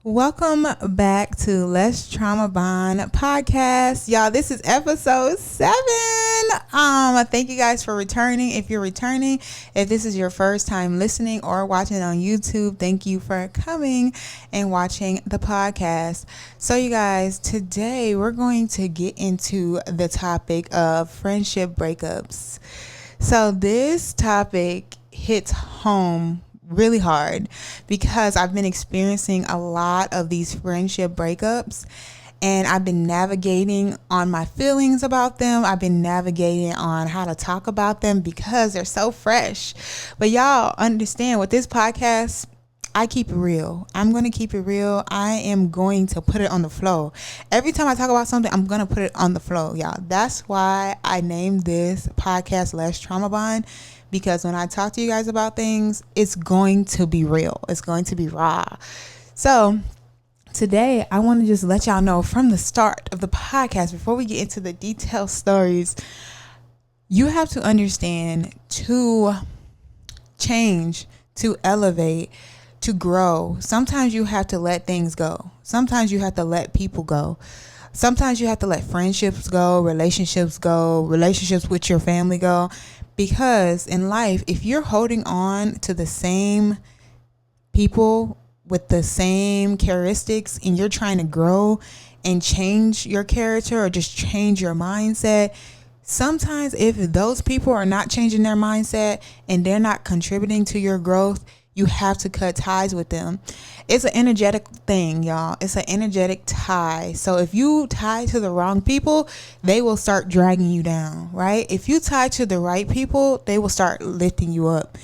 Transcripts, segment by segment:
Welcome back to Let's Trauma Bond podcast. Y'all, this is episode 7. Thank you guys for returning. If you're returning, if this is your first time listening or watching on YouTube, thank you for coming and watching the podcast. So you guys, today we're going to get into the topic of friendship breakups. So this topic hits home really hard because I've been experiencing a lot of these friendship breakups and I've been navigating on my feelings about them. I've been navigating on how to talk about them because they're so fresh. But y'all understand with this podcast, I keep it real. I'm going to keep it real. I am going to put it on the flow. Every time I talk about something, I'm going to put it on the flow, y'all. That's why I named this podcast Let's Trauma Bond. Because when I talk to you guys about things, it's going to be real. It's going to be raw. So today, I want to just let y'all know from the start of the podcast, before we get into the detailed stories, you have to understand to change, to elevate, to grow. Sometimes you have to let things go. Sometimes you have to let people go. Sometimes you have to let friendships go, relationships with your family go. Because in life, if you're holding on to the same people with the same characteristics and you're trying to grow and change your character or just change your mindset, sometimes if those people are not changing their mindset and they're not contributing to your growth, you have to cut ties with them. It's an energetic thing, y'all. It's an energetic tie. So if you tie to the wrong people, they will start dragging you down, right? If you tie to the right people, they will start lifting you up.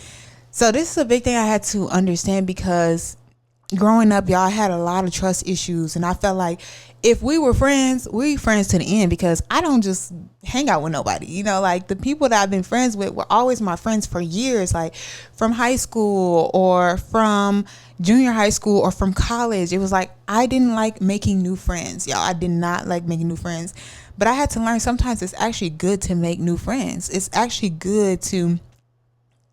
So this is a big thing I had to understand because growing up, y'all, I had a lot of trust issues. And I felt like if we were friends, we friends to the end because I don't just hang out with nobody. You know, like the people that I've been friends with were always my friends for years, like from high school or from junior high school or from college. It was like I didn't like making new friends, y'all. I did not like making new friends. But I had to learn sometimes it's actually good to make new friends. It's actually good to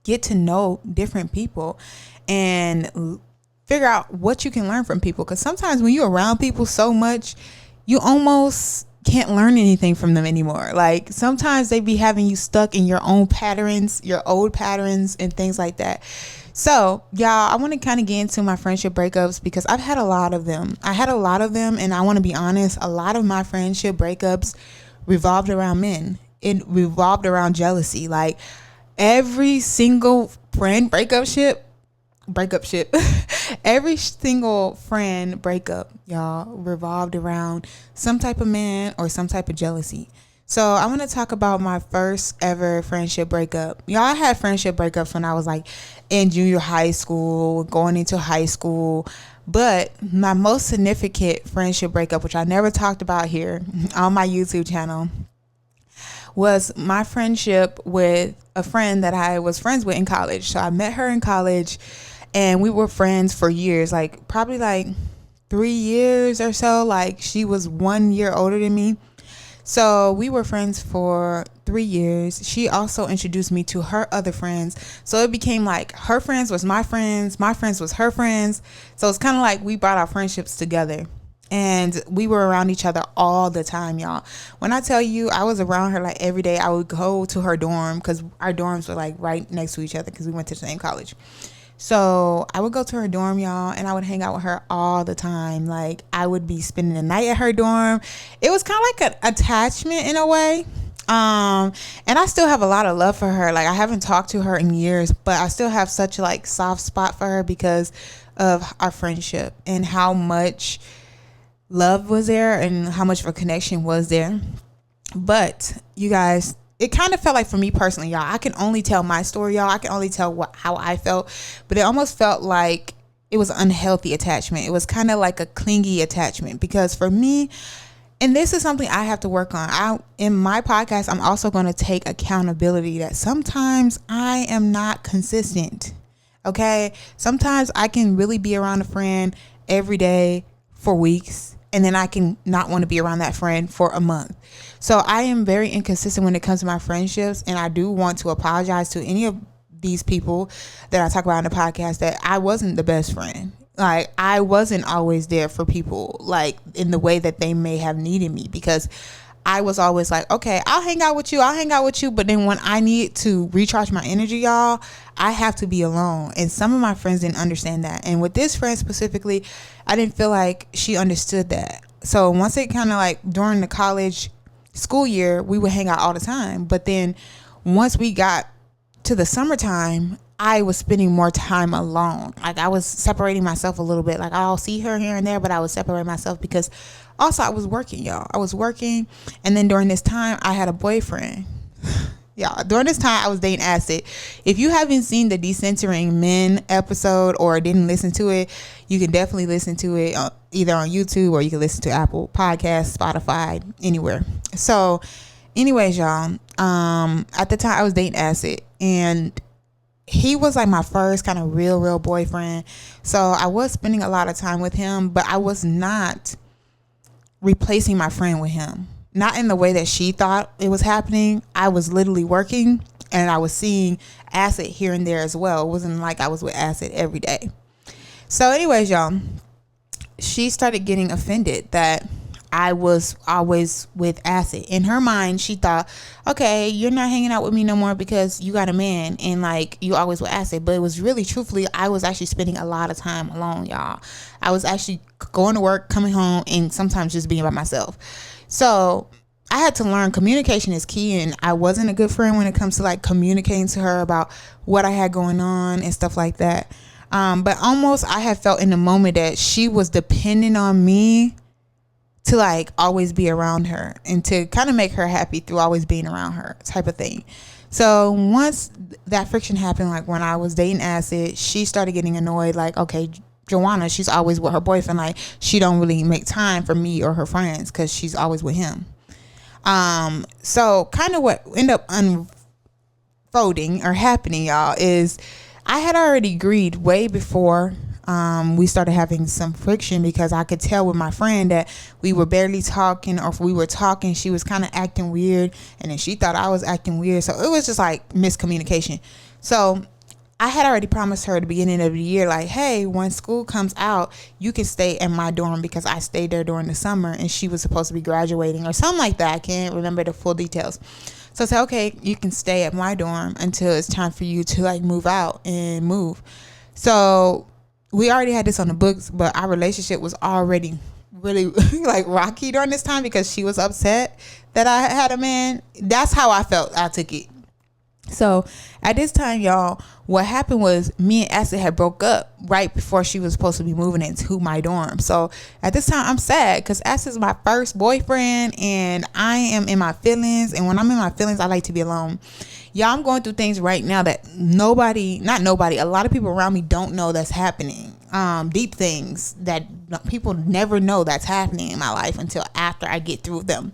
get to know different people and figure out what you can learn from people. Because sometimes when you're around people so much, you almost can't learn anything from them anymore. Like sometimes they be having you stuck in your own patterns, your old patterns and things like that. So y'all, I want to kind of get into my friendship breakups because I've had a lot of them. And I want to be honest, a lot of my friendship breakups revolved around men. It revolved around jealousy. Like every single friend breakup ship every single friend breakup, y'all, revolved around some type of man or some type of jealousy. So I want to talk about my first ever friendship breakup. Y'all, I had friendship breakups when I was like in junior high school, going into high school. But my most significant friendship breakup, which I never talked about here on my YouTube channel, was my friendship with a friend that I was friends with in college. So I met her in college. And we were friends for years, like probably like 3 years or so. Like she was 1 year older than me. So we were friends for 3 years. She also introduced me to her other friends. So it became like her friends was my friends was her friends. So it's kind of like we brought our friendships together. And we were around each other all the time, y'all. When I tell you I was around her like every day, I would go to her dorm because our dorms were like right next to each other because we went to the same college. So I would go to her dorm, y'all, and I would hang out with her all the time. Like I would be spending the night at her dorm. It was kind of like an attachment in a way. And I still have a lot of love for her. Like I haven't talked to her in years, but I still have such a like soft spot for her because of our friendship and how much love was there and how much of a connection was there. But you guys, it kind of felt like for me personally, y'all, I can only tell my story, y'all. I can only tell how I felt, but it almost felt like it was unhealthy attachment. It was kind of like a clingy attachment because for me, and this is something I have to work on. In my podcast, I'm also going to take accountability that sometimes I am not consistent. Okay. Sometimes I can really be around a friend every day for weeks. And then I can not want to be around that friend for a month. So I am very inconsistent when it comes to my friendships. And I do want to apologize to any of these people that I talk about in the podcast that I wasn't the best friend. Like, I wasn't always there for people, like, in the way that they may have needed me, because I was always like, okay, I'll hang out with you. But then when I need to recharge my energy, y'all, I have to be alone. And some of my friends didn't understand that. And with this friend specifically, I didn't feel like she understood that. So once it kind of like during the college school year, we would hang out all the time. But then once we got to the summertime, I was spending more time alone. Like, I was separating myself a little bit. Like, I'll see her here and there, but I would separate myself because also I was working, y'all. I was working. And then during this time, I had a boyfriend. Y'all, during this time, I was dating Acid. If you haven't seen the Decentering Men episode or didn't listen to it, you can definitely listen to it either on YouTube, or you can listen to Apple Podcasts, Spotify, anywhere. So anyways, y'all, at the time I was dating Acid, and he was like my first kind of real boyfriend. So I was spending a lot of time with him, but I was not replacing my friend with him. Not in the way that she thought it was happening. I was literally working, and I was seeing Acid here and there as well. It wasn't like I was with Acid every day. So anyways, y'all, she started getting offended that I was always with Acid. In her mind, she thought, okay, you're not hanging out with me no more because you got a man and like you always with Acid. But it was really, truthfully, I was actually spending a lot of time alone, y'all. I was actually going to work, coming home, and sometimes just being by myself. So I had to learn communication is key, and I wasn't a good friend when it comes to like communicating to her about what I had going on and stuff like that. But almost I had felt in the moment that she was dependent on me to like always be around her and to kind of make her happy through always being around her, type of thing. So once that friction happened, like when I was dating Acid, she started getting annoyed, like, okay, Joanna, she's always with her boyfriend, like she don't really make time for me or her friends because she's always with him. So kind of what ended up unfolding or happening, y'all, is I had already agreed way before we started having some friction, because I could tell with my friend that we were barely talking, or if we were talking, she was kind of acting weird, and then she thought I was acting weird. So it was just like miscommunication. So I had already promised her at the beginning of the year, like, hey, when school comes out, you can stay in my dorm because I stayed there during the summer, and she was supposed to be graduating or something like that. I can't remember the full details. So I said, okay, you can stay at my dorm until it's time for you to like move out and move. So we already had this on the books, but our relationship was already really like rocky during this time because she was upset that I had a man. That's how I felt. I took it. So at this time, y'all, what happened was me and Acid had broke up right before she was supposed to be moving into my dorm. So at this time, I'm sad because Acid's my first boyfriend, and I am in my feelings. And when I'm in my feelings, I like to be alone. Y'all, I'm going through things right now that a lot of people around me don't know that's happening. Deep things that people never know that's happening in my life until after I get through them.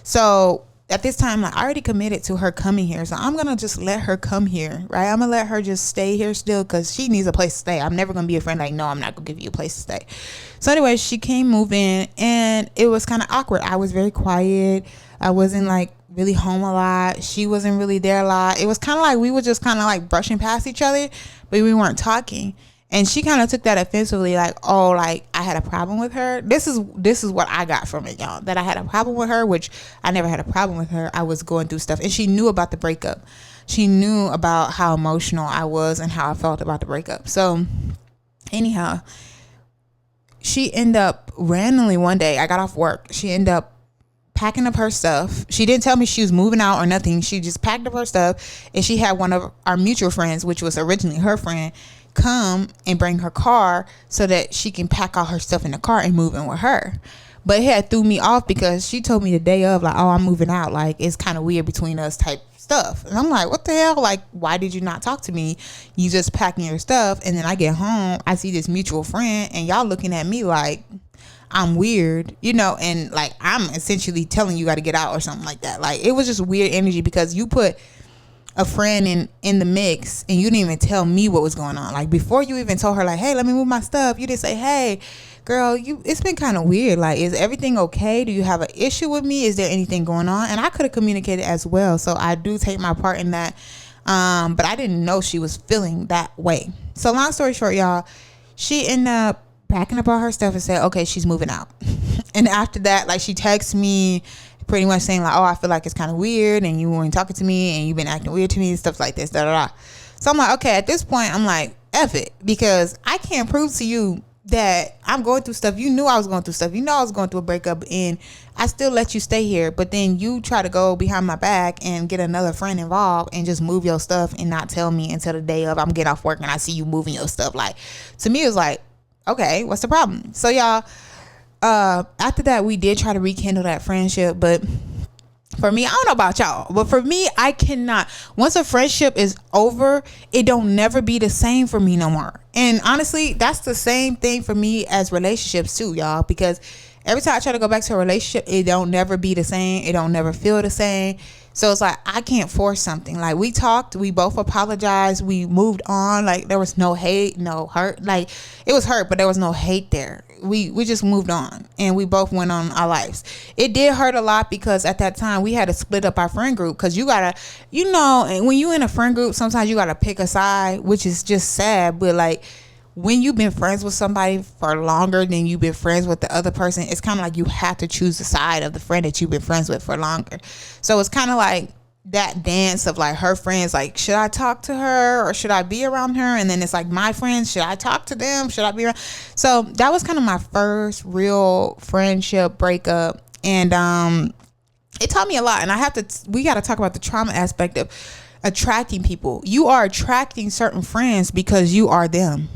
So at this time, like, I already committed to her coming here. So I'm going to just let her come here, right? I'm going to let her just stay here still because she needs a place to stay. I'm never going to be a friend like, no, I'm not going to give you a place to stay. So anyway, she came, moved in, and it was kind of awkward. I was very quiet. I wasn't like really home a lot. She wasn't really there a lot. It was kind of like we were just kind of like brushing past each other, but we weren't talking. And she kind of took that offensively, like, oh, like I had a problem with her. This is what I got from it, y'all, that I had a problem with her, which I never had a problem with her. I was going through stuff, and she knew about the breakup. She knew about how emotional I was and how I felt about the breakup. So anyhow, she ended up randomly one day, I got off work. She ended up packing up her stuff. She didn't tell me she was moving out or nothing. She just packed up her stuff, and she had one of our mutual friends, which was originally her friend, come and bring her car so that she can pack all her stuff in the car and move in with her. But it had threw me off because she told me the day of, like, oh, I'm moving out, like it's kind of weird between us type stuff. And I'm like, what the hell? Like, why did you not talk to me? You just packing your stuff. And then I get home, I see this mutual friend, and y'all looking at me like I'm weird, you know, and like I'm essentially telling you got to get out or something like that. Like, it was just weird energy because you put a friend in the mix and you didn't even tell me what was going on. Like, before you even told her, like, hey, let me move my stuff, you didn't say, hey girl, it's been kind of weird, like, is everything okay? Do you have an issue with me? Is there anything going on? And I could have communicated as well, so I do take my part in that. But I didn't know she was feeling that way. So long story short, y'all, she ended up packing up all her stuff and said, okay, she's moving out. And after that, like, she texts me pretty much saying like, oh, I feel like it's kind of weird and you weren't talking to me and you've been acting weird to me and stuff like this, da da da. So I'm like, okay, at this point, I'm like, F it, because I can't prove to you that I'm going through stuff. You knew I was going through stuff. You know I was going through a breakup, and I still let you stay here. But then you try to go behind my back and get another friend involved and just move your stuff and not tell me until the day of I'm getting off work and I see you moving your stuff. Like, to me, it was like, okay, what's the problem? So y'all, after that, we did try to rekindle that friendship, but for me, I don't know about y'all, but for me, I cannot. Once a friendship is over, it don't never be the same for me no more. And honestly, that's the same thing for me as relationships too, y'all, because every time I try to go back to a relationship, it don't never be the same. It don't never feel the same. So it's like, I can't force something. Like, we talked, we both apologized, we moved on. Like, there was no hate, no hurt. Like, it was hurt, but there was no hate there. We just moved on and we both went on our lives. It did hurt a lot because at that time we had to split up our friend group, because you gotta, you know, and when you in a friend group, sometimes you gotta pick a side, which is just sad. But like, when you've been friends with somebody for longer than you've been friends with the other person, it's kind of like you have to choose the side of the friend that you've been friends with for longer. So it's kind of like that dance of like, her friends, like, should I talk to her or should I be around her? And then it's like, my friends, should I talk to them? Should I be around? So that was kind of my first real friendship breakup. And it taught me a lot. And we got to talk about the trauma aspect of attracting people. You are attracting certain friends because you are them.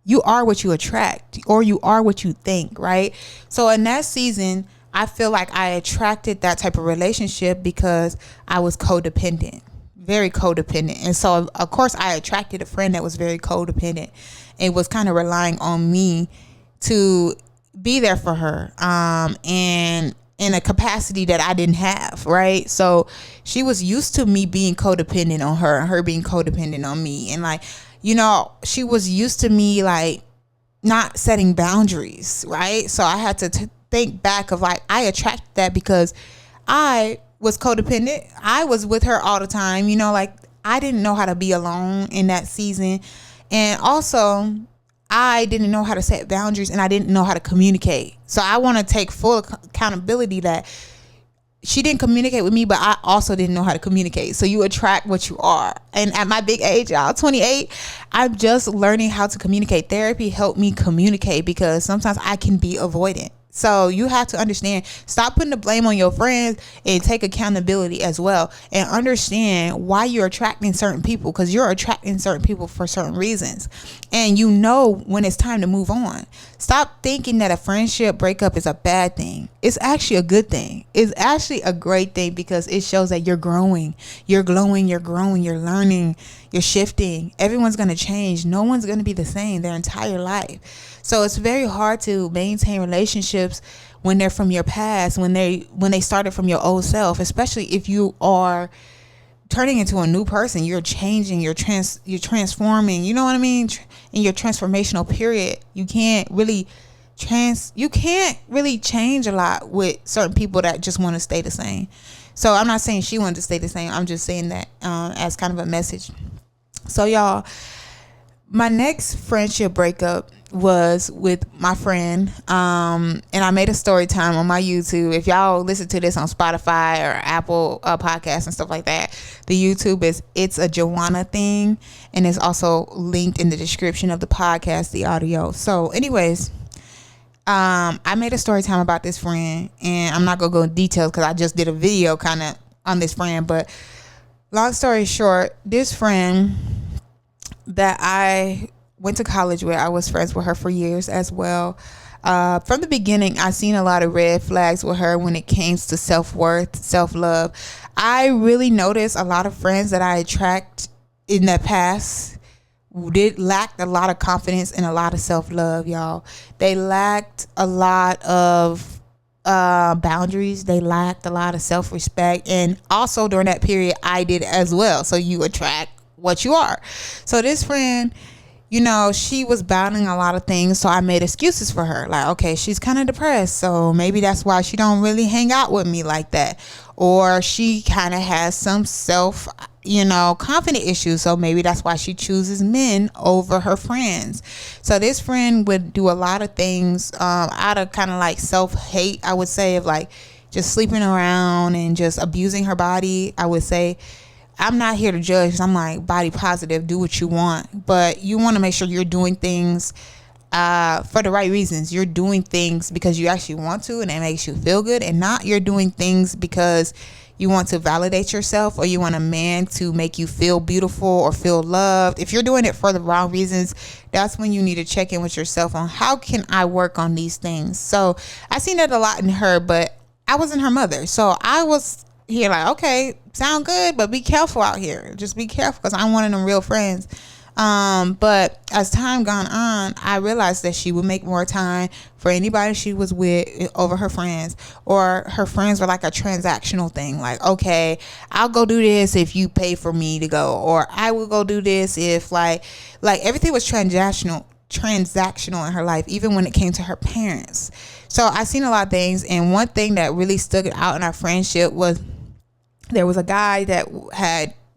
You are what you attract, or you are what you think, right? So in that season, I feel like I attracted that type of relationship because I was codependent, very codependent. And so, of course, I attracted a friend that was very codependent and was kind of relying on me to be there for her, and in a capacity that I didn't have, right? So she was used to me being codependent on her and her being codependent on me. And like, you know, she was used to me like not setting boundaries, right? So I had to think back of like, I attracted that because I was codependent. I was with her all the time, you know, like, I didn't know how to be alone in that season. And also, I didn't know how to set boundaries and I didn't know how to communicate. So I want to take full accountability that she didn't communicate with me, but I also didn't know how to communicate. So you attract what you are. And at my big age, y'all, 28, I'm just learning how to communicate. Therapy helped me communicate because sometimes I can be avoidant. So you have to understand, stop putting the blame on your friends and take accountability as well, and understand why you're attracting certain people, because you're attracting certain people for certain reasons. And you know when it's time to move on. Stop thinking that a friendship breakup is a bad thing. It's actually a good thing. It's actually a great thing because it shows that you're growing, you're glowing, you're growing, you're learning, you're shifting. Everyone's going to change. No one's going to be the same their entire life. So it's very hard to maintain relationships when they're from your past, when they started from your old self, especially if you are turning into a new person. You're changing, you're transforming, you know what I mean? In your transformational period, you can't really change a lot with certain people that just want to stay the same. So I'm not saying she wanted to stay the same. I'm just saying that as kind of a message. So y'all, my next friendship breakup was with my friend, and I made a story time on my YouTube. If y'all listen to this on Spotify or Apple podcasts and stuff like that, the YouTube is It's a Joanna Thing, and it's also linked in the description of the podcast, the audio. So anyways, I made a story time about this friend, and I'm not gonna go in details because I just did a video kind of on this friend. But long story short, this friend that I went to college with, I was friends with her for years as well. From the beginning, I seen a lot of red flags with her when it came to self-worth, self-love. I really noticed a lot of friends that I attract in the past did lack a lot of confidence and a lot of self-love, y'all. They lacked a lot of boundaries. They lacked a lot of self-respect. And also during that period, I did as well. So you attract what you are. So this friend, you know, she was battling a lot of things, so I made excuses for her. Like, okay, she's kind of depressed, so maybe that's why she don't really hang out with me like that. Or she kind of has some confident issues. So maybe that's why she chooses men over her friends. So this friend would do a lot of things out of kind of like self-hate, I would say, of like just sleeping around and just abusing her body. I would say, I'm not here to judge, 'cause I'm like body positive, do what you want, but you want to make sure you're doing things for the right reasons. You're doing things because you actually want to and it makes you feel good, and not you're doing things because you want to validate yourself or you want a man to make you feel beautiful or feel loved. If you're doing it for the wrong reasons, that's when you need to check in with yourself on how can I work on these things. So I seen that a lot in her, but I wasn't her mother. So I was here like, okay, sound good, but be careful out here. Just be careful, because I'm one of them real friends. But as time gone on, I realized that she would make more time for anybody she was with over her friends, or her friends were like a transactional thing. Like, okay, I'll go do this if you pay for me to go, or I will go do this if like everything was transactional in her life, even when it came to her parents. So I seen a lot of things, and one thing that really stuck out in our friendship was there was a guy that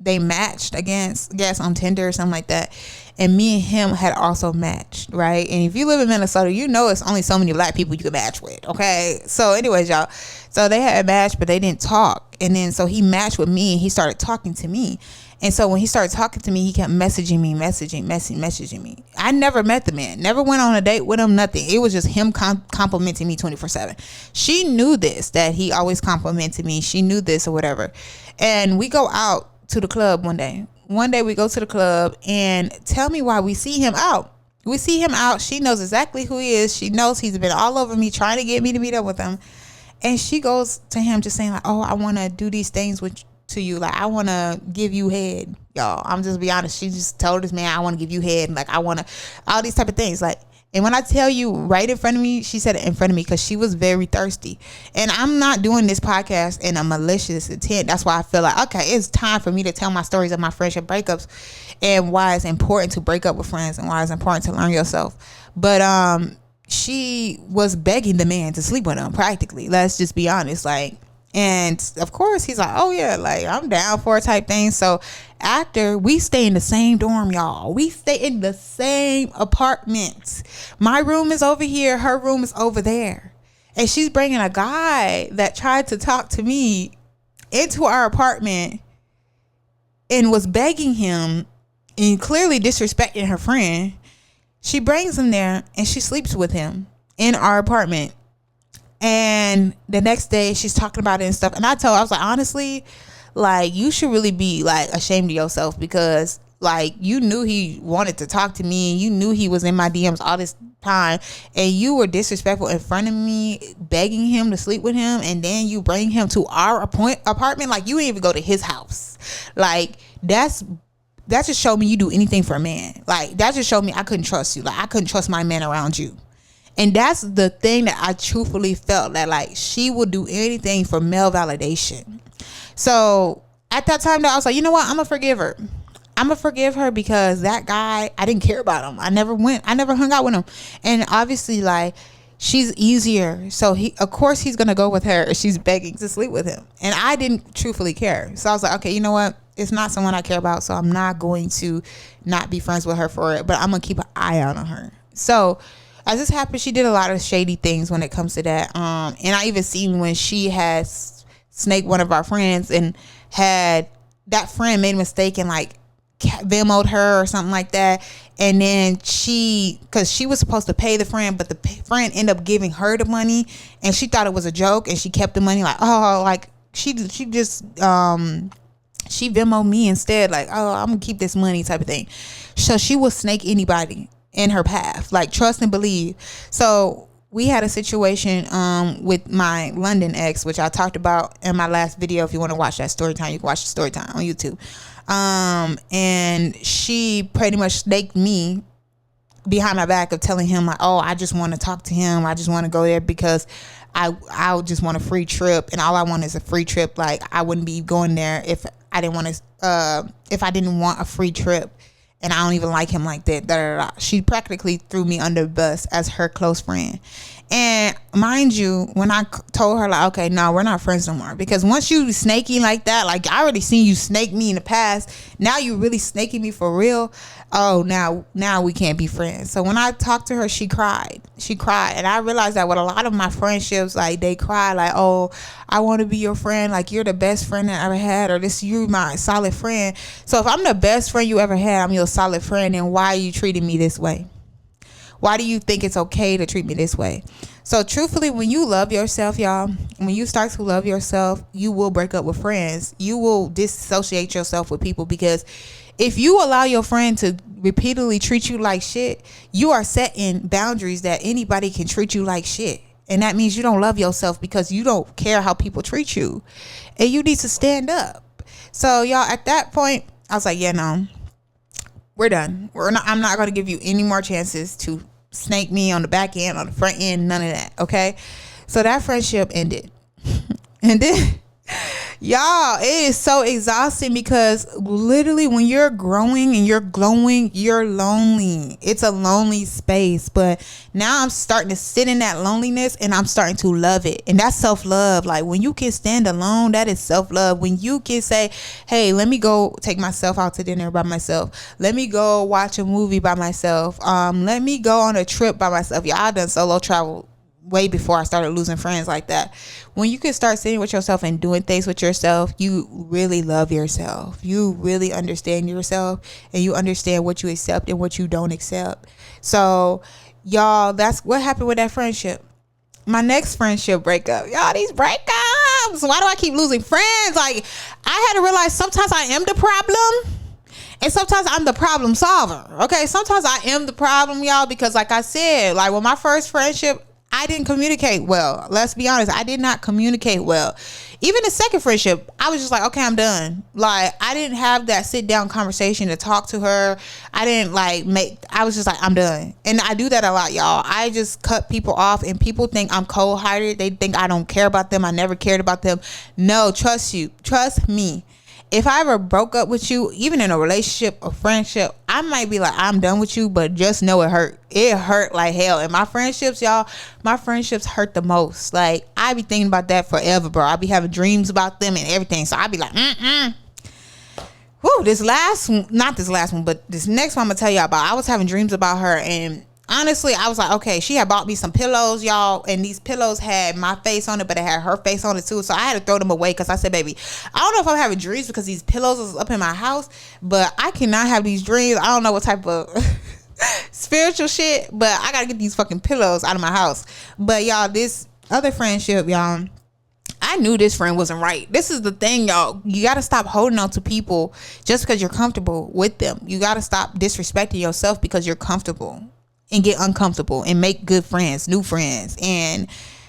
they matched against, I guess, on Tinder or something like that. And me and him had also matched, right? And if you live in Minnesota, it's only so many black people you can match with, okay? So anyways, y'all. So they had matched, but they didn't talk. And then so he matched with me and he started talking to me. And so when he started talking to me, he kept messaging me. I never met the man, never went on a date with him, nothing. It was just him complimenting me 24/7. She knew this, that he always complimented me. She knew this or whatever. And we go out to the club one day. We go to the club, and tell me why we see him out. She knows exactly who he is. She knows he's been all over me trying to get me to meet up with him. And she goes to him just saying like, oh, I want to do these things to you. Like, I want to give you head, y'all. I'm just be honest. She just told this man, I want to give you head. And like, I want to, all these type of things. Like, and when I tell you right in front of me, she said it in front of me because she was very thirsty. And I'm not doing this podcast in a malicious intent. That's why I feel like, okay, it's time for me to tell my stories of my friendship breakups and why it's important to break up with friends and why it's important to learn yourself. But she was begging the man to sleep with him practically. Let's just be honest. Like, and of course he's like, oh yeah, like I'm down for a type thing. So after, we stay in the same dorm, y'all. We stay in the same apartment. My room is over here, her room is over there, and she's bringing a guy that tried to talk to me into our apartment and was begging him and clearly disrespecting her friend. She brings him there and she sleeps with him in our apartment. And the next day she's talking about it and stuff. And I was like, honestly, like, you should really be like ashamed of yourself, because like, you knew he wanted to talk to me. You knew he was in my DMs all this time, and you were disrespectful in front of me, begging him to sleep with him. And then you bring him to our apartment. Like, you didn't even go to his house. Like, that just showed me you do anything for a man. Like, that just showed me I couldn't trust you. Like, I couldn't trust my man around you. And that's the thing that I truthfully felt, that like, she would do anything for male validation. So at that time, though, I was like, you know what? I'm gonna forgive her because that guy, I didn't care about him. I never hung out with him. And obviously, like, she's easier. So of course he's gonna go with her if she's begging to sleep with him. And I didn't truthfully care. So I was like, okay, you know what? It's not someone I care about. So I'm not going to not be friends with her for it, but I'm gonna keep an eye out on her. So as this happened, she did a lot of shady things when it comes to that. And I even seen when she has snaked one of our friends, and had that friend made a mistake and like Venmo'd her or something like that. And then because she was supposed to pay the friend, but the friend ended up giving her the money, and she thought it was a joke, and she kept the money. Like, oh, like she just she Venmo'd me instead. Like, oh, I'm gonna keep this money type of thing. So she will snake anybody in her path, like, trust and believe. So we had a situation with my London ex, which I talked about in my last video. If you want to watch that story time, you can watch the story time on YouTube. And she pretty much snaked me behind my back of telling him like, oh, I just want to talk to him. I just want to go there because I just want a free trip, and all I want is a free trip. Like, I wouldn't be going there if I didn't want a free trip. And I don't even like him like that. She practically threw me under the bus as her close friend. And mind you, when I told her, like, okay, no, we're not friends no more, because once you snaky like that, like, I already seen you snake me in the past, now you really snaking me for real. Oh, now we can't be friends. So when I talked to her, she cried, and I realized that with a lot of my friendships, like, they cry like, oh, I want to be your friend, like, you're the best friend that I ever had, or this, you my solid friend. So if I'm the best friend you ever had, I'm your solid friend, then why are you treating me this way? Why do you think it's okay to treat me this way? So truthfully, when you love yourself, y'all, when you start to love yourself, you will break up with friends. You will disassociate yourself with people, because if you allow your friend to repeatedly treat you like shit, you are setting boundaries that anybody can treat you like shit. And that means you don't love yourself, because you don't care how people treat you. And you need to stand up. So y'all, at that point, I was like, yeah, no, we're done. I'm not going to give you any more chances to snake me on the back end, on the front end, none of that. Okay. So that friendship ended. And then, y'all, it is so exhausting, because literally when you're growing and you're glowing, you're lonely. It's a lonely space. But now I'm starting to sit in that loneliness, and I'm starting to love it. And that's self-love. Like, when you can stand alone, that is self-love. When you can say, hey, let me go take myself out to dinner by myself. Let me go watch a movie by myself. Let me go on a trip by myself. Yeah, I done solo travel way before I started losing friends like that. When you can start sitting with yourself and doing things with yourself, you really love yourself. You really understand yourself, and you understand what you accept and what you don't accept. So y'all, that's what happened with that friendship. My next friendship breakup, y'all, these breakups, why do I keep losing friends? Like, I had to realize sometimes I am the problem, and sometimes I'm the problem solver. Okay, sometimes I am the problem, y'all, because like I said, like, with my first friendship, I didn't communicate well. Let's be honest. I did not communicate well. Even the second friendship, I was just like, okay, I'm done. Like, I didn't have that sit down conversation to talk to her. I was just like, I'm done. And I do that a lot, y'all. I just cut people off, and people think I'm cold hearted. They think I don't care about them. I never cared about them. No, trust me. If I ever broke up with you, even in a relationship or friendship, I might be like, I'm done with you, but just know it hurt. It hurt like hell. And my friendships, y'all, my friendships hurt the most. Like, I be thinking about that forever, bro. I be having dreams about them and everything. So I be like, Whew, this next one, but this next one I'm gonna tell y'all about. I was having dreams about her, and honestly, I was like, okay, she had bought me some pillows, y'all, and these pillows had my face on it, but it had her face on it too. So I had to throw them away, because I said, baby, I don't know if I'm having dreams because these pillows is up in my house, but I cannot have these dreams. I don't know what type of spiritual shit, but I gotta get these fucking pillows out of my house. But y'all, this other friendship, y'all, I knew this friend wasn't right. This is the thing, y'all. You got to stop holding on to people just because you're comfortable with them. You got to stop disrespecting yourself because you're comfortable, and get uncomfortable and make good friends, new friends, and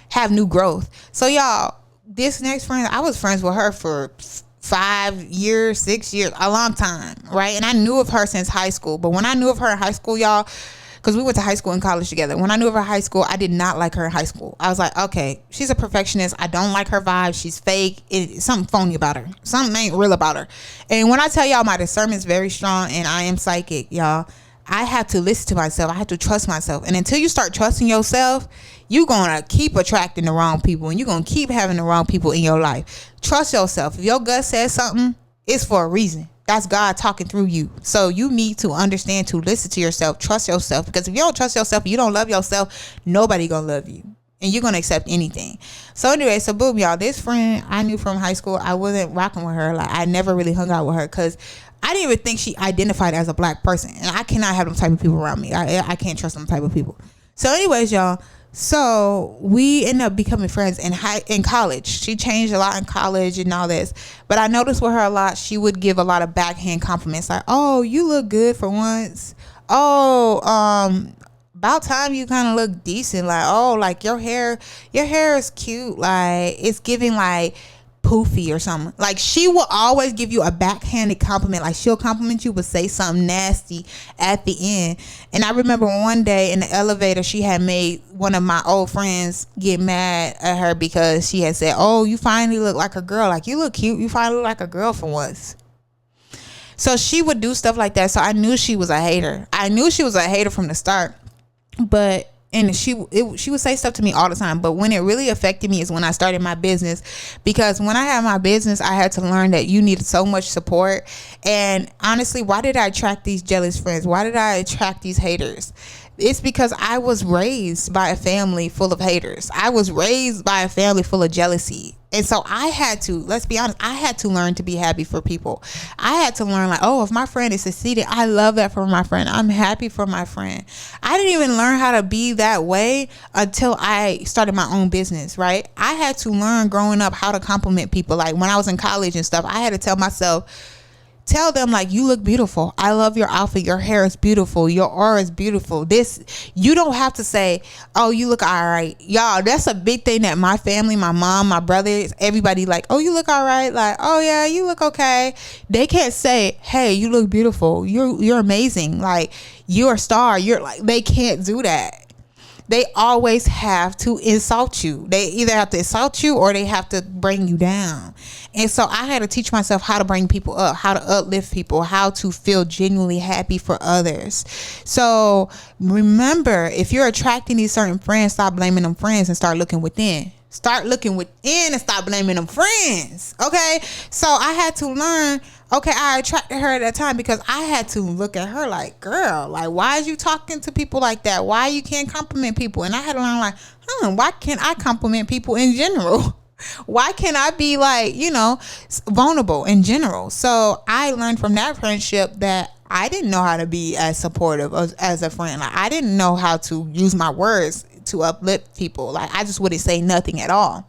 have new growth. So y'all, this next friend, I was friends with her for 5 years, 6 years, a long time, right? And I knew of her since high school. But when I knew of her in high school, y'all, because we went to high school and college together. When I knew of her in high school, I did not like her in high school. I was like, okay, she's a perfectionist. I don't like her vibe. She's fake. Something phony about her. Something ain't real about her. And when I tell y'all, my discernment is very strong, and I am psychic, y'all, I have to listen to myself. I have to trust myself. And until you start trusting yourself, you're going to keep attracting the wrong people, and you're going to keep having the wrong people in your life. Trust yourself. If your gut says something, it's for a reason. That's God talking through you. So you need to understand to listen to yourself, trust yourself, because if you don't trust yourself, you don't love yourself, nobody gonna love you, and you're gonna accept anything. So anyway, so boom, y'all, this friend I knew from high school, I wasn't rocking with her. Like, I never really hung out with her because I didn't even think she identified as a black person, and I cannot have them type of people around me. I can't trust them type of people. So anyways, y'all, so we ended up becoming friends in college. She changed a lot in college and all this, but I noticed with her a lot, she would give a lot of backhand compliments, like, oh, you look good for once. Oh, about time you kind of look decent. Like, oh, like your hair is cute. Like, it's giving like poofy or something. Like, she will always give you a backhanded compliment. Like, she'll compliment you but say something nasty at the end. And I remember one day in the elevator, she had made one of my old friends get mad at her because she had said, oh, you finally look like a girl. Like, you look cute. You finally look like a girl for once. So she would do stuff like that. So I knew she was a hater. I knew she was a hater from the start. But And she would say stuff to me all the time, but when it really affected me is when I started my business, because when I had my business, I had to learn that you needed so much support. And honestly, why did I attract these jealous friends? Why did I attract these haters? It's because I was raised by a family full of haters. I was raised by a family full of jealousy. And so I had to, let's be honest, I had to learn to be happy for people. I had to learn like, oh, if my friend is succeeding, I love that for my friend. I'm happy for my friend. I didn't even learn how to be that way until I started my own business, right? I had to learn growing up how to compliment people. Like when I was in college and stuff, I had to tell them like, you look beautiful. I love your outfit. Your hair is beautiful. Your aura is beautiful. You don't have to say, oh, you look all right. Y'all, that's a big thing that my family, my mom, my brothers, everybody like, oh, you look all right. Like, oh yeah, you look okay. They can't say, hey, you look beautiful. You're amazing. Like, you're a star. They can't do that. They always have to insult you. They either have to insult you or they have to bring you down. And so I had to teach myself how to bring people up, how to uplift people, how to feel genuinely happy for others. So remember, if you're attracting these certain friends, stop blaming them friends and start looking within. Start looking within and stop blaming them friends. Okay? So I had to learn, okay, I attracted her at that time because I had to look at her like, girl, like, why is you talking to people like that? Why you can't compliment people? And I had to learn like, why can't I compliment people in general? Why can't I be like, vulnerable in general? So I learned from that friendship that I didn't know how to be as supportive as a friend. Like, I didn't know how to use my words to uplift people. Like, I just wouldn't say nothing at all.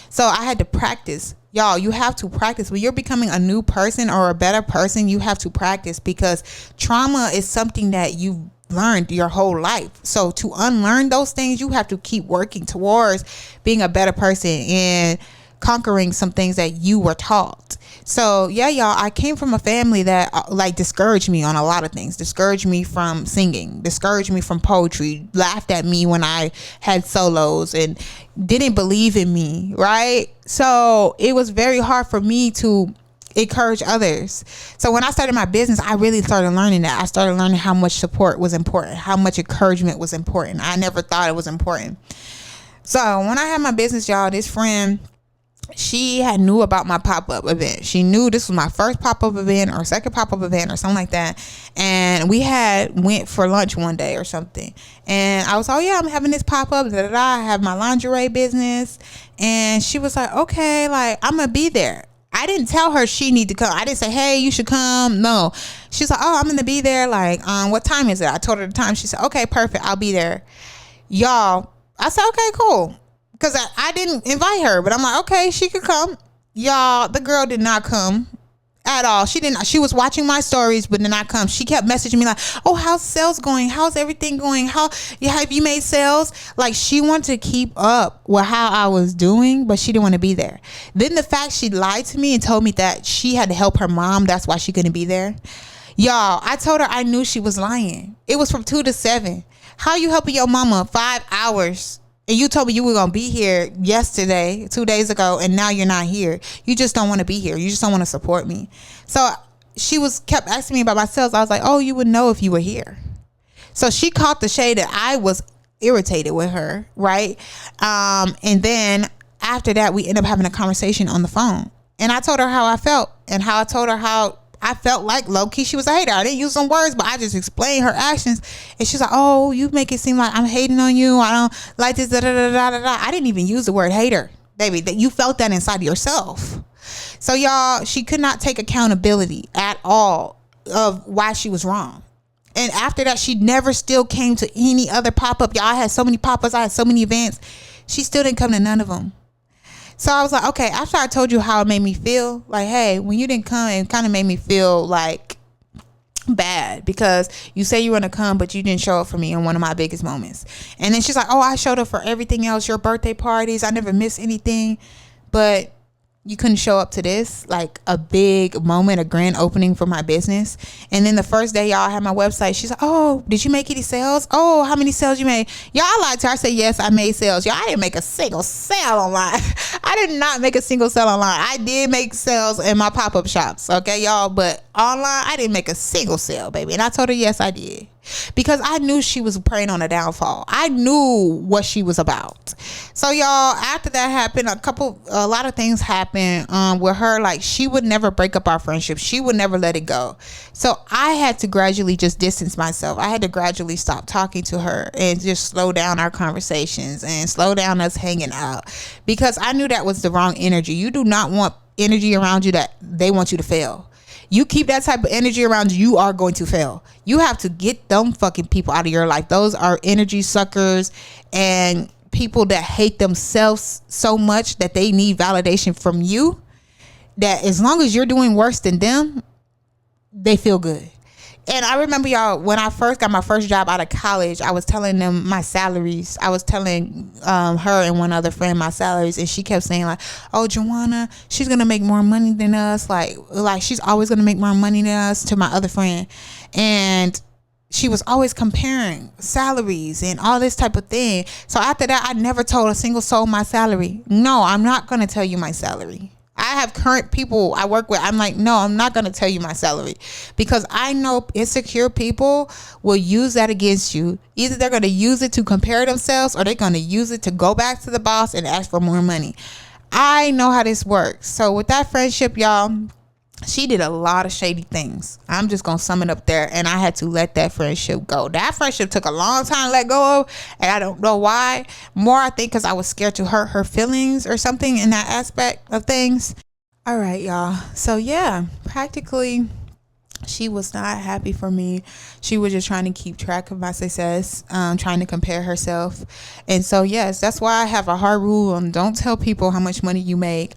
So I had to practice. Y'all, you have to practice. When you're becoming a new person or a better person, you have to practice, because trauma is something that you've learned your whole life. So to unlearn those things, you have to keep working towards being a better person and conquering some things that you were taught. So yeah, y'all, I came from a family that discouraged me on a lot of things. Discouraged me from singing, discouraged me from poetry, laughed at me when I had solos, and didn't believe in me, right? So it was very hard for me to encourage others. So when I started my business, I really started learning that. I started learning how much support was important, how much encouragement was important. I never thought it was important. So when I had my business, y'all, this friend, she had knew about my pop-up event. She knew this was my first pop-up event or second pop-up event or something like that. And we went for lunch one day or something. And I was like, oh yeah, I'm having this pop-up. I have my lingerie business. And she was like, okay, like, I'm going to be there. I didn't tell her she need to come. I didn't say, hey, you should come. No. She's like, oh, I'm going to be there. Like, what time is it? I told her the time. She said, okay, perfect. I'll be there. Y'all, I said, okay, cool. Because I didn't invite her, but I'm like, okay, she could come. Y'all, the girl did not come at all. She didn't. She was watching my stories, but did not come. She kept messaging me like, oh, how's sales going? How's everything going? Have you made sales? Like, she wanted to keep up with how I was doing, but she didn't want to be there. Then the fact she lied to me and told me that she had to help her mom, that's why she couldn't be there. Y'all, I told her I knew she was lying. It was from 2 to 7. How you helping your mama 5 hours? And you told me you were going to be here yesterday, 2 days ago, and now you're not here. You just don't want to be here. You just don't want to support me. So she kept asking me about my sales. I was like, oh, you would know if you were here. So she caught the shade that I was irritated with her, right? And then after that, we ended up having a conversation on the phone. And I told her how I felt, and how I told her how I felt like low-key she was a hater. I didn't use some words, but I just explained her actions. And she's like, oh, you make it seem like I'm hating on you. I don't like this, da da da da da. I didn't even use the word hater, baby. That you felt that inside of yourself. So y'all, she could not take accountability at all of why she was wrong. And after that, she never still came to any other pop-up. Y'all, I had so many pop-ups. I had so many events. She still didn't come to none of them. So I was like, okay, after I told you how it made me feel, like, hey, when you didn't come, it kind of made me feel like bad, because you say you want to come, but you didn't show up for me in one of my biggest moments. And then she's like, oh, I showed up for everything else, your birthday parties. I never missed anything. But you couldn't show up to this, like a big moment, a grand opening for my business. And then the first day, y'all, I had my website. She's like, oh, did you make any sales? Oh, how many sales you made? Y'all, I lied to her. I said, yes, I made sales. Y'all, I didn't make a single sale online. I did not make a single sale online. I did make sales in my pop-up shops. Okay, y'all. But online, I didn't make a single sale, baby. And I told her, yes, I did. because I knew she was preying on a downfall. I knew what she was about. So y'all, after that happened, a lot of things happened with her. Like, she would never break up our friendship. She would never let it go. So I had to gradually just distance myself. I had to gradually stop talking to her and just slow down our conversations and slow down us hanging out, because I knew that was the wrong energy. You do not want energy around you that they want you to fail. You keep that type of energy around you, you are going to fail. You have to get them fucking people out of your life. Those are energy suckers and people that hate themselves so much that they need validation from you, that as long as you're doing worse than them, they feel good. And I remember, y'all, when I first got my first job out of college, I was telling them my salaries. I was telling her and one other friend my salaries, and she kept saying, like, oh, Joanna, she's gonna make more money than us, like she's always gonna make more money than us, to my other friend. And she was always comparing salaries and all this type of thing. So after that, I never told a single soul my salary. No, I'm not gonna tell you my salary. I have current people I work with. I'm like, no, I'm not going to tell you my salary, because I know insecure people will use that against you. Either they're going to use it to compare themselves, or they're going to use it to go back to the boss and ask for more money. I know how this works. So with that friendship, y'all, she did a lot of shady things. I'm just going to sum it up there. And I had to let that friendship go. That friendship took a long time to let go of. And I don't know why. More, I think, because I was scared to hurt her feelings or something in that aspect of things. All right, y'all. So, yeah, practically, she was not happy for me. She was just trying to keep track of my success, trying to compare herself. And so, yes, that's why I have a hard rule on don't tell people how much money you make.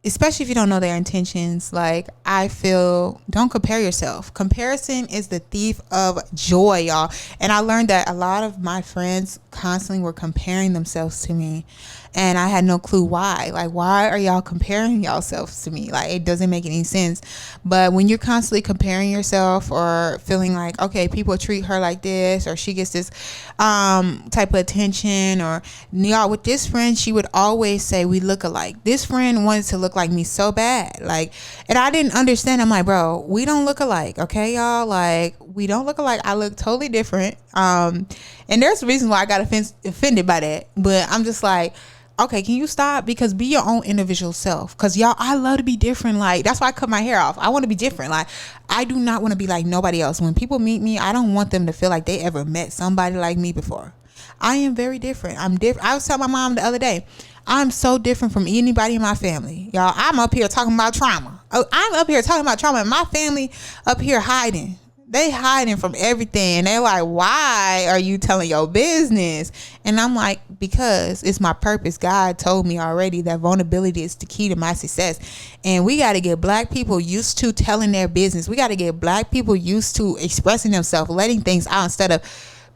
Especially if you don't know their intentions. Like, I feel, don't compare yourself. Comparison is the thief of joy, y'all. And I learned that a lot of my friends constantly were comparing themselves to me. And I had no clue why. Like, why are y'all comparing yourselves to me? Like, it doesn't make any sense. But when you're constantly comparing yourself, or feeling like, okay, people treat her like this, or she gets this type of attention, or, y'all, with this friend, she would always say we look alike. This friend wanted to look like me so bad. Like, and I didn't understand. I'm like, bro, we don't look alike. Okay, y'all? Like, we don't look alike. I look totally different. And there's a reason why I got offended by that. But I'm just like, okay, can you stop? Because be your own individual self. Because, y'all, I love to be different. Like, that's why I cut my hair off. I want to be different. Like, I do not want to be like nobody else. When people meet me, I don't want them to feel like they ever met somebody like me before. I am very different. I'm different. I was telling my mom the other day, I'm so different from anybody in my family. Y'all, I'm up here talking about trauma. I'm up here talking about trauma, and my family up here hiding. They hiding from everything. They're like, why are you telling your business? And I'm like, because it's my purpose. God told me already that vulnerability is the key to my success. And we got to get black people used to telling their business. We got to get black people used to expressing themselves, letting things out, instead of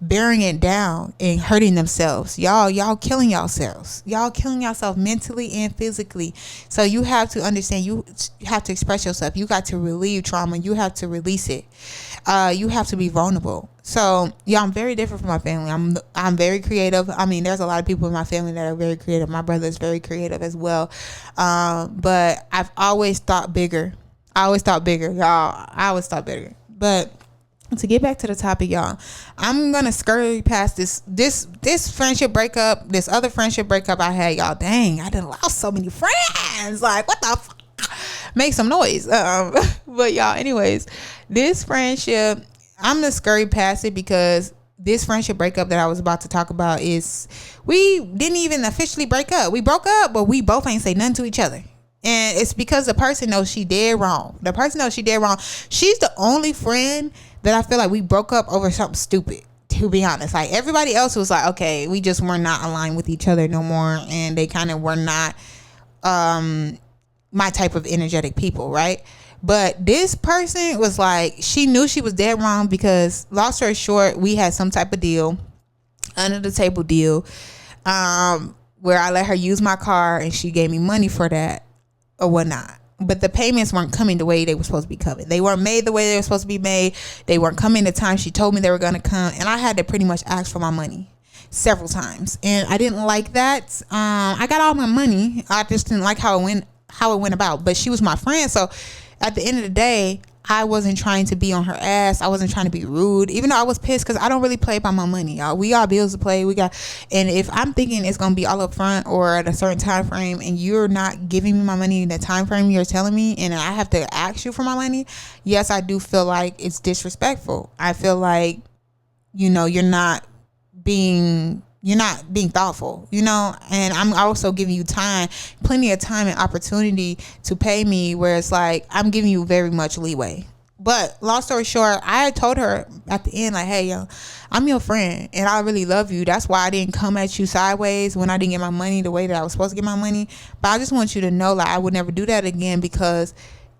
bearing it down and hurting themselves. Y'all killing yourselves. Y'all killing yourself mentally and physically. So you have to understand, you have to express yourself. You got to relieve trauma. You have to release it. You have to be vulnerable. So, yeah, I'm very different from my family. I'm very creative. I mean, there's a lot of people in my family that are very creative. My brother is very creative as well. But I've always thought bigger. Y'all. I always thought bigger. But to get back to the topic, y'all, I'm gonna scurry past this friendship breakup, this other friendship breakup I had, y'all. Dang, I done lost so many friends. Like, what the fuck? Make some noise. But y'all, anyways, this friendship, I'm gonna scurry past it, because this friendship breakup that I was about to talk about is, we didn't even officially break up. We broke up, but we both ain't say nothing to each other. And it's because the person knows she dead wrong. She's the only friend that I feel like we broke up over something stupid, to be honest. Like, everybody else was like, okay, we just were not aligned with each other no more, and they kind of were not my type of energetic people, right? But this person was like, she knew she was dead wrong, because, long story short, we had some type of deal, under the table deal, where I let her use my car, and she gave me money for that or whatnot. But the payments weren't coming the way they were supposed to be coming. They weren't made the way they were supposed to be made. They weren't coming the time she told me they were going to come. And I had to pretty much ask for my money several times. And I didn't like that. I got all my money. I just didn't like how it went about. But she was my friend. So at the end of the day, I wasn't trying to be on her ass. I wasn't trying to be rude, even though I was pissed because I don't really play by my money, y'all. We got bills to pay. And if I'm thinking it's gonna be all up front or at a certain time frame, and you're not giving me my money in the time frame you're telling me, and I have to ask you for my money, yes, I do feel like it's disrespectful. I feel like, you're not being thoughtful, and I'm also giving you plenty of time and opportunity to pay me, where it's like I'm giving you very much leeway. But long story short, I told her at the end, like, hey, yo, I'm your friend and I really love you. That's why I didn't come at you sideways when I didn't get my money the way that I was supposed to get my money. But I just want you to know, like, I would never do that again, because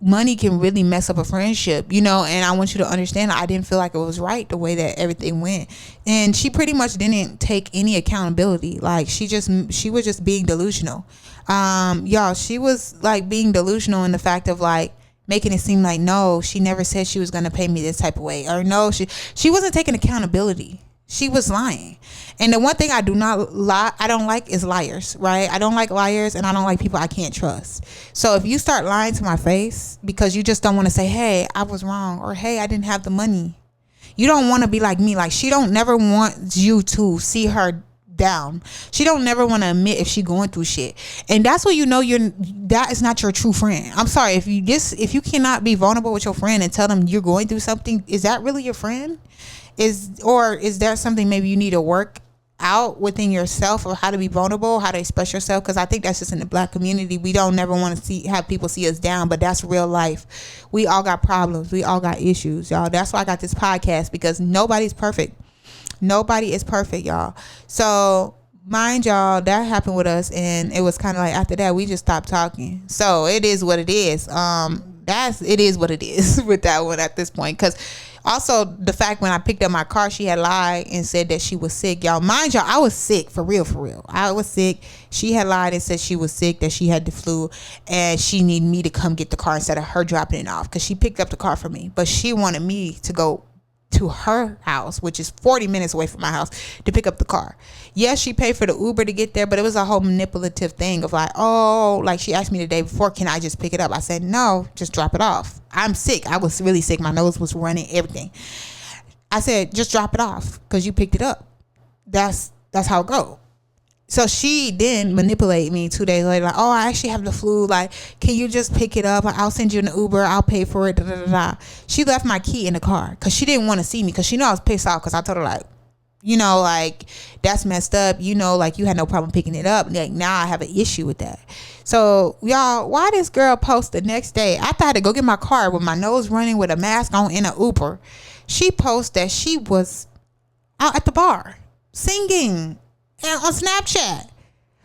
money can really mess up a friendship, and I want you to understand I didn't feel like it was right the way that everything went. And she pretty much didn't take any accountability. Like, she was just being delusional. Y'all, she was like being delusional in the fact of like making it seem like, no, she never said she was going to pay me this type of way, or no, she wasn't taking accountability. She was lying. And the one thing I don't like is liars, right? I don't like liars, and I don't like people I can't trust. So if you start lying to my face because you just don't want to say, hey, I was wrong, or hey, I didn't have the money. You don't want to be like me. Like, she don't never want you to see her down. She don't never want to admit if she going through shit. And that's what that is not your true friend. I'm sorry, if you cannot be vulnerable with your friend and tell them you're going through something, is that really your friend? Is there something maybe you need to work out within yourself of how to be vulnerable, how to express yourself? Because I think that's just in the Black community. We don't never want to have people see us down, but that's real life. We all got problems. We all got issues, y'all. That's why I got this podcast, because nobody's perfect. Nobody is perfect, y'all. So mind y'all, that happened with us, and it was kind of like after that we just stopped talking. So it is what it is. It is what it is with that one at this point. Because also the fact when I picked up my car, she had lied and said that she was sick. Y'all, mind y'all, I was sick for real. I was sick. She had lied and said she was sick, that she had the flu, and she needed me to come get the car instead of her dropping it off, because she picked up the car for me, but she wanted me to go to her house, which is 40 minutes away from my house, to pick up the car. Yes, she paid for the Uber to get there, but it was a whole manipulative thing of like, oh, like she asked me the day before, can I just pick it up? I said, no, just drop it off. I'm sick. I was really sick. My nose was running, everything. I said, just drop it off because you picked it up. That's how it goes. So she then manipulated me 2 days later, like, oh, I actually have the flu. Like, can you just pick it up? I'll send you an Uber. I'll pay for it. Da, da, da, da. She left my key in the car because she didn't want to see me, because she knew I was pissed off, because I told her, like, like, that's messed up. Like, you had no problem picking it up. Like, now I have an issue with that. So, y'all, why this girl post the next day, after I had to go get my car with my nose running with a mask on in an Uber, she posts that she was out at the bar singing and on Snapchat.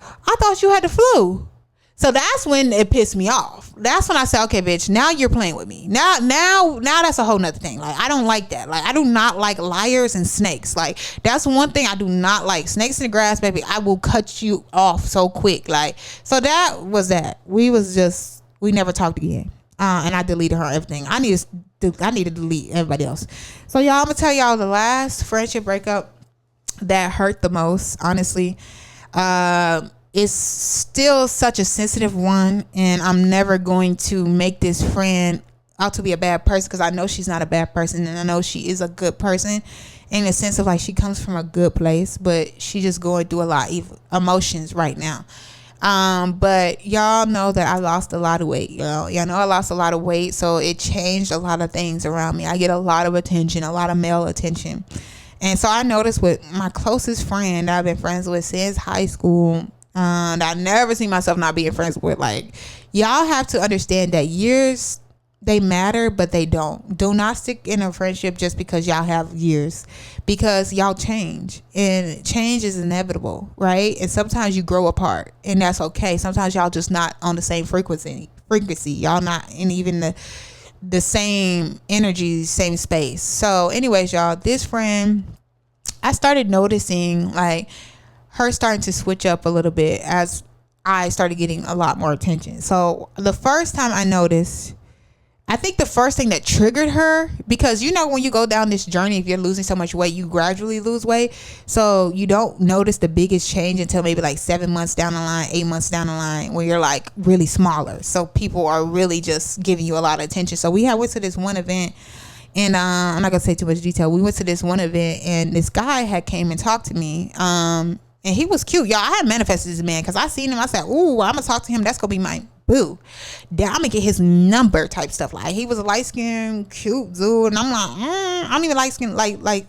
I thought you had the flu. So that's when it pissed me off. That's when I said, okay, bitch, now you're playing with me. Now that's a whole nother thing. Like, I don't like that. Like, I do not like liars and snakes. Like, that's one thing I do not like. Snakes in the grass, baby. I will cut you off so quick. Like, so that was that. We never talked again. And I deleted her everything. I need to delete everybody else. So y'all, I'm gonna tell y'all the last friendship breakup that hurt the most, honestly. It's still such a sensitive one, and I'm never going to make this friend out to be a bad person, because I know she's not a bad person, and I know she is a good person in the sense of like she comes from a good place, but she just going through a lot of emotions right now. But y'all know that I lost a lot of weight. Y'all know I lost a lot of weight, so it changed a lot of things around me. I get a lot of attention, a lot of male attention. And so I noticed with my closest friend that I've been friends with since high school, that I never see myself not being friends with. Like, y'all have to understand that years, they matter, but they don't. Do not stick in a friendship just because y'all have years, because y'all change, and change is inevitable, right? And sometimes you grow apart, and that's okay. Sometimes y'all just not on the same frequency. Y'all not in even the same energy, same space. So anyways, y'all, this friend, I started noticing like her starting to switch up a little bit as I started getting a lot more attention. So the first time I noticed, I think the first thing that triggered her, because when you go down this journey, if you're losing so much weight, you gradually lose weight. So you don't notice the biggest change until maybe like 7 months down the line, 8 months down the line, when you're like really smaller. So people are really just giving you a lot of attention. So we went to this one event, and I'm not gonna say too much detail. We went to this one event, and this guy had came and talked to me. And he was cute, y'all. I had manifested this man because I seen him. I said, "Ooh, I'm gonna talk to him. That's gonna be my boo. I'm gonna get his number," type stuff. Like, he was a light skinned, cute dude, and I'm like, I don't even like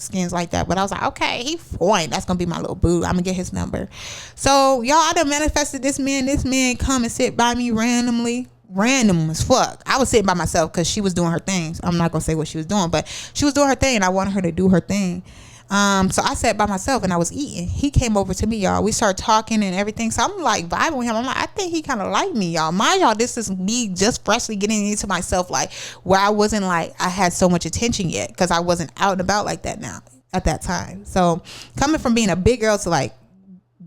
skins like that. But I was like, okay, he fine. That's gonna be my little boo. I'm gonna get his number. So y'all, I done manifested this man. This man come and sit by me randomly. Random as fuck. I was sitting by myself because she was doing her things. I'm not gonna say what she was doing, but she was doing her thing, and I wanted her to do her thing. So I sat by myself and I was eating. He came over to me, y'all. We started talking and everything. So I'm like vibing with him. I'm like, I think he kind of liked me, y'all. Mind y'all, this is me just freshly getting into myself, like where I wasn't like I had so much attention yet, because I wasn't out and about like that now at that time. So coming from being a big girl to like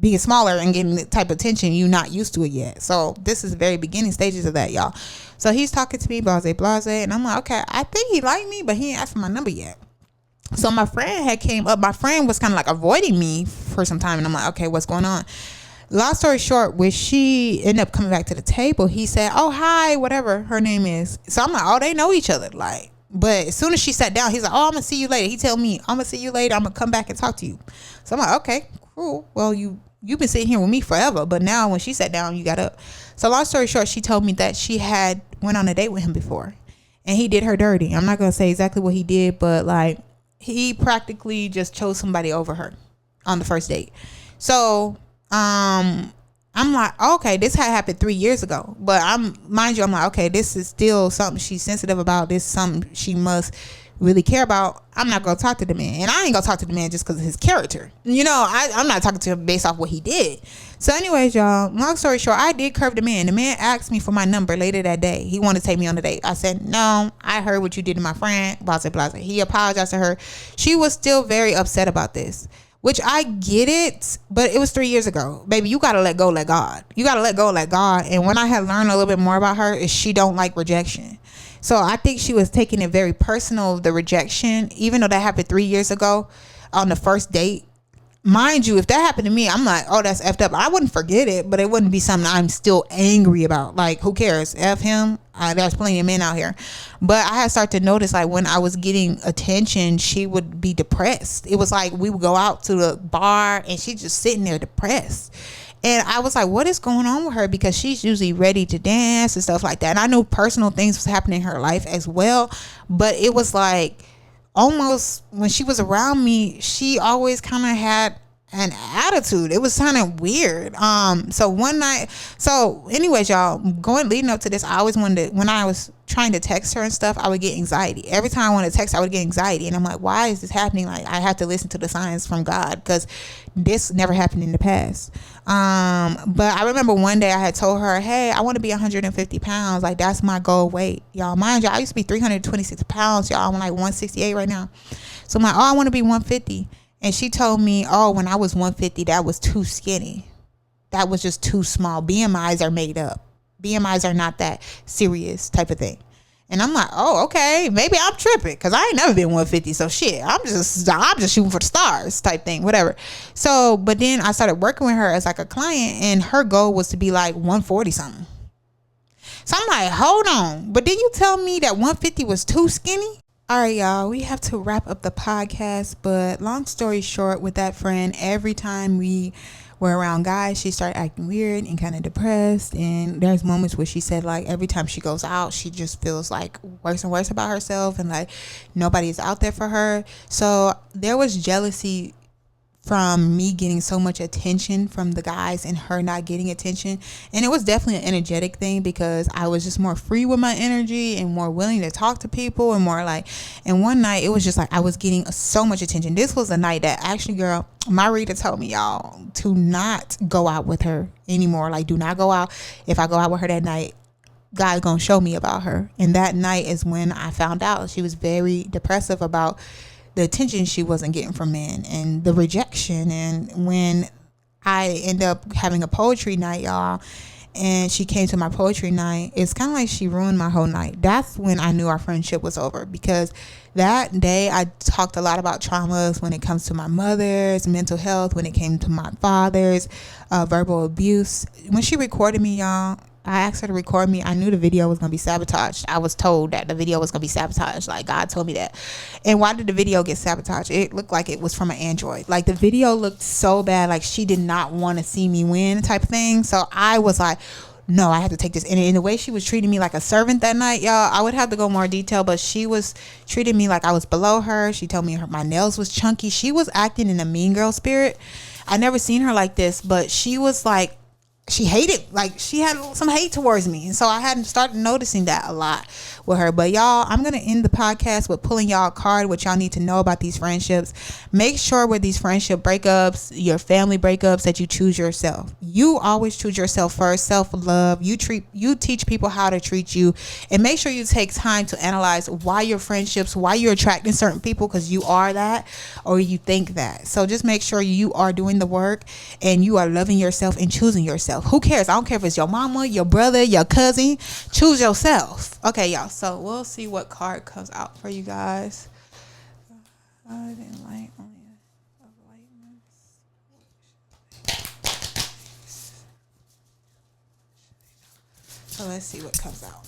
being smaller and getting the type of attention, you're not used to it yet. So this is the very beginning stages of that, y'all. So he's talking to me, blase, and I'm like, okay, I think he liked me, but he ain't asked for my number yet. So my friend had came up. My friend was kind of like avoiding me for some time, and I'm like, okay, what's going on? Long story short, when she ended up coming back to the table, he said, oh, hi, whatever her name is. So I'm like, oh, they know each other. Like, but as soon as she sat down, he's like, oh, I'm gonna see you later. He tell me, I'm gonna see you later. I'm gonna come back and talk to you. So I'm like, okay, cool. Well, you've been sitting here with me forever, but now when she sat down, you got up. So long story short, she told me that she had went on a date with him before, and he did her dirty. I'm not gonna say exactly what he did, but like, he practically just chose somebody over her on the first date. So I'm like, okay, this had happened 3 years ago, but mind you, I'm like, okay, this is still something she's sensitive about. This is something she must really care about. I'm not gonna talk to the man, and I ain't gonna talk to the man just because of his character. I'm not talking to him based off what he did. So anyways, y'all, long story short, I did curve the man. The man asked me for my number later that day. He wanted to take me on a date. I said, no, I heard what you did to my friend, blase, blase. He apologized to her. She was still very upset about this, which I get it, but it was 3 years ago. Baby, you gotta let go, let God. You gotta let go, let God. And when I had learned a little bit more about her, is she don't like rejection. So I think she was taking it very personal, the rejection, even though that happened 3 years ago on the first date. Mind you, if that happened to me, I'm like, oh, that's effed up. I wouldn't forget it, but it wouldn't be something I'm still angry about. Like, who cares? F him. There's plenty of men out here. But I had started to notice, like, when I was getting attention, she would be depressed. It was like we would go out to the bar and she's just sitting there depressed. And I was like, what is going on with her? Because she's usually ready to dance and stuff like that. And I knew personal things was happening in her life as well. But it was like, almost when she was around me, she always kind of had an attitude. It was kind of weird. So one night, anyways, y'all, leading up to this, I always wanted to, when I was trying to text her and stuff, I would get anxiety. Every time I wanted to text her, I would get anxiety. And I'm like, why is this happening? Like, I have to listen to the signs from God, because this never happened in the past. But I remember one day I had told her, hey, I want to be 150 pounds. Like, that's my goal weight. Y'all, mind you, I used to be 326 pounds. Y'all, I'm like 168 right now. So I'm like, oh, I want to be 150. And she told me, oh, when I was 150, that was too skinny. That was just too small. BMIs are made up. BMIs are not that serious type of thing. And I'm like, oh, okay, maybe I'm tripping, because I ain't never been 150. So shit, I'm just shooting for the stars type thing, whatever. So, but then I started working with her as like a client, and her goal was to be like 140 something. So I'm like, hold on, but did you tell me that 150 was too skinny? All right, y'all, we have to wrap up the podcast, but long story short, with that friend, every time we were around guys, she started acting weird and kind of depressed. And there's moments where she said, like, every time she goes out, she just feels like worse and worse about herself, and like nobody's out there for her. So there was jealousy from me getting so much attention from the guys and her not getting attention. And it was definitely an energetic thing, because I was just more free with my energy and more willing to talk to people, and more like, and one night it was just like I was getting so much attention. This was a night that actually, girl, my reader told me, y'all, to not go out with her anymore. Like, do not go out. If I go out with her that night, God's gonna show me about her. And that night is when I found out she was very depressive about the attention she wasn't getting from men and the rejection. And when I end up having a poetry night, y'all, and she came to my poetry night, it's kind of like she ruined my whole night. That's when I knew our friendship was over, because that day I talked a lot about traumas when it comes to my mother's mental health, when it came to my father's verbal abuse. When she recorded me, y'all, I asked her to record me. I knew the video was going to be sabotaged. I was told that the video was going to be sabotaged. Like, God told me that. And why did the video get sabotaged? It looked like it was from an Android. Like, the video looked so bad. Like, she did not want to see me win type of thing. So I was like, no, I have to take this. And in the way she was treating me like a servant that night, y'all, I would have to go more detail, but she was treating me like I was below her. She told me my nails was chunky. She was acting in a mean girl spirit. I never seen her like this, but she was like, she hated, like she had some hate towards me. And so I hadn't started noticing that a lot with her. But y'all, I'm going to end the podcast with pulling y'all a card, what y'all need to know about these friendships. Make sure with these friendship breakups, your family breakups, that you choose yourself. You always choose yourself first. Self-love. You teach people how to treat you, and make sure you take time to analyze why your friendships, why you're attracting certain people, because you are that, or you think that. So just make sure you are doing the work and you are loving yourself and choosing yourself. Who cares? I don't care if it's your mama, your brother, your cousin. Choose yourself. Okay, y'all. So we'll see what card comes out for you guys. I didn't like only of lightness. So let's see what comes out.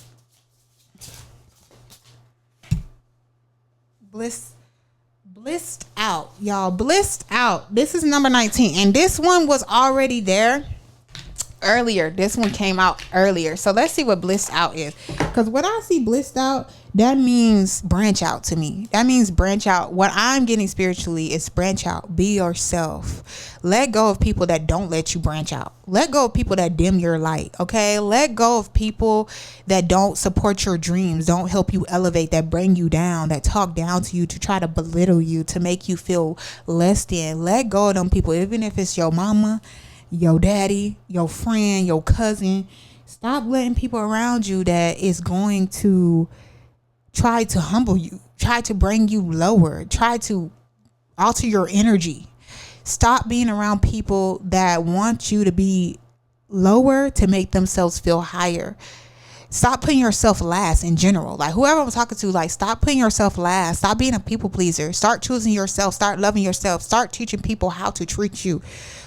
Blissed out, y'all. Blissed out. This is number 19, and this one was already there earlier. This one came out earlier. So let's see what blissed out is, because when I see blissed out, that means branch out to me. That means branch out. What I'm getting spiritually is branch out. Be yourself. Let go of people that don't let you branch out. Let go of people that dim your light. Okay, let go of people that don't support your dreams, don't help you elevate, that bring you down, that talk down to you, to try to belittle you, to make you feel less than. Let go of them people, even if it's your mama, your daddy, your friend, your cousin. Stop letting people around you that is going to try to humble you, try to bring you lower, try to alter your energy. Stop being around people that want you to be lower to make themselves feel higher. Stop putting yourself last in general. Like, whoever I'm talking to, like, stop putting yourself last. Stop being a people pleaser. Start choosing yourself. Start loving yourself. Start teaching people how to treat you.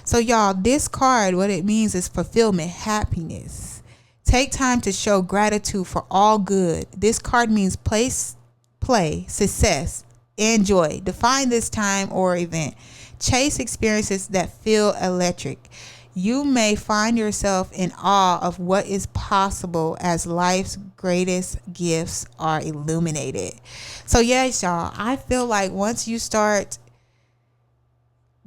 So y'all, this card, what it means is fulfillment, happiness. Take time to show gratitude for all good. This card means place, play, success, and joy. Define this time or event. Chase experiences that feel electric. You may find yourself in awe of what is possible as life's greatest gifts are illuminated. So yes, y'all, I feel like once you start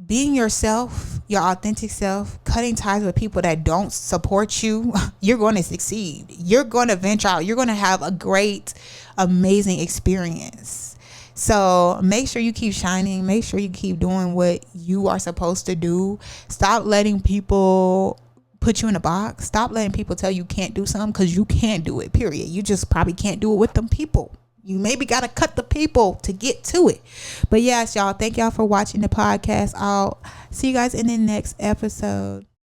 being yourself, your authentic self, cutting ties with people that don't support you, you're going to succeed. You're going to venture out. You're going to have a great, amazing experience. So make sure you keep shining. Make sure you keep doing what you are supposed to do. Stop letting people put you in a box. Stop letting people tell you can't do something, because you can't do it, period. You just probably can't do it with them people. You maybe got to cut the people to get to it. But yes, y'all, thank y'all for watching the podcast. I'll see you guys in the next episode.